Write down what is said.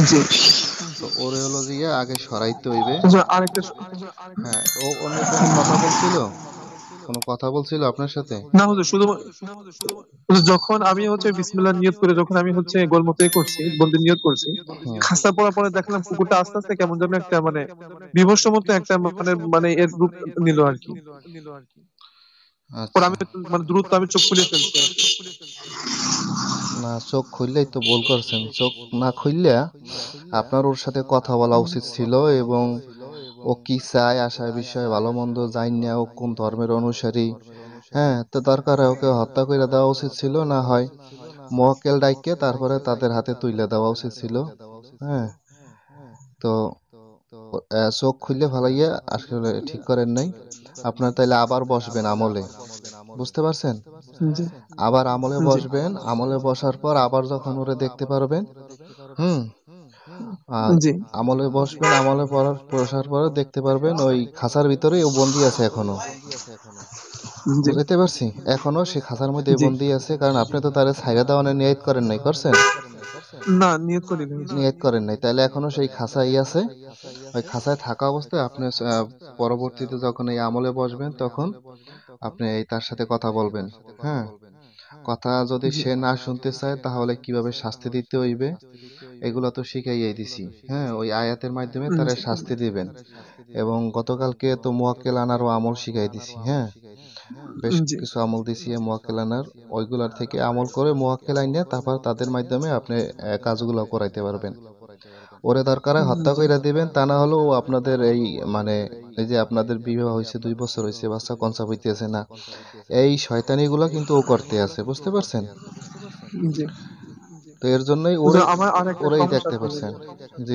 জি। তো ওরে হলো গিয়ে আগে সরাইতে হইবে। যে আরেকটা হ্যাঁ, ও অন্য কোনো কথা বলছিল? কোনো কথা বলছিল আপনার সাথে? না হুজুর, শুধু যখন আমি বিসমিল্লাহ নিয়ত করে যখন আমি গোলমতে করছি, বন্দি নিয়ত করছি, হুম। খাসা পড়ার পরে দেখলাম পুকুরটা আস্তে আস্তে কেমন যেন একটা বিভৎস মতো একটা এর রূপ নিল আরকি। পরে আচ্ছা। আমি দ্রুত আমি চোখ খুলে ফেলছি আরকি। না, চোখ খুললেই তো ভুল করছেন। চোখ না খুললে আপনার ওর সাথে কথা বলা উচিত ছিল, এবং ও কি চায়, আশায় বিষয়ে ভালো মন্দ জাইন্যা ও কোন ধর্মের অনুসারী, হ্যাঁ, তো দরকার হয় ওকে হত্যা করে দেওয়া উচিত ছিল, না হয় মক্কেল ডাইকে তারপরে তাদের হাতে তুলে দেওয়া উচিত ছিল। হ্যাঁ, তো চোখ খুললে ভালাইয়া আসলে ঠিক করেন নাই। আপনার তাইলে আবার বসবেন আমলে, বুঝতে পারছেন? জি, আবার আমলে জি, বসবেন, আমলে বসার পর আবার যখন ওরে দেখতে পারবেন, হুম, আর জি, আমলে বসবেন, আমলে বসার পরে দেখতে পারবেন ওই খাঁচার ভিতরে ও বন্দি আছে এখনো। জি, বুঝাইতে পারছি? এখনো সে খাঁচার মধ্যে জি। বন্দি আছে, কারণ আপনি তো তারে ছাইড়া দেওয়ানোর নিয়ত করেন নাই, করছেন? না, নিয়ত করিনি হুজুর। নিয়ত করেন নাই, তাহলে এখনো সেই খাঁচাই আছে। ওই খাঁচায় থাকা অবস্থায় আপনি পরবর্তীতে যখন এই আমলে বসবেন তখন আপনি এই তার সাথে কথা বলবেন। হ্যাঁ, কথা যদি জি, সে না শুনতে চায় তাহলে কিভাবে শাস্তি দিতে হইবে এগুলো তো শিখাইয়াই দিছি। হ্যাঁ, ওই আয়াতের মাধ্যমে তারা জি, শাস্তি দিবেন। এবং গতকালকে তো মুয়াক্কেল আনারও আমল শিখাই দিছি। হ্যাঁ, বেশ জি, কিছু আমল দিছি মুয়াক্কেল আনার, ওইগুলার থেকে আমল করে মুয়াক্কেল আইনে তারপর তাদের মাধ্যমে আপনি কাজগুলো করাইতে পারবেন। ওরে দরকার হয় হত্যা জি, কইরা দিবেন, তা না হলেও আপনাদের এই মানে এই যে আপনাদের বিবাহ হয়েছে 2 বছর হয়েছে, বাচ্চা কনসেপ্ট হইতেছে না, এই শয়তানিগুলো কিন্তু ও করতে আছে, বুঝতে পারছেন? জি। তো এর জন্যই হুজুর, ওরেই আমার আরেকটা ওরেই সমস্যা দেখতে আছে পারছেন। হুজুর। জি।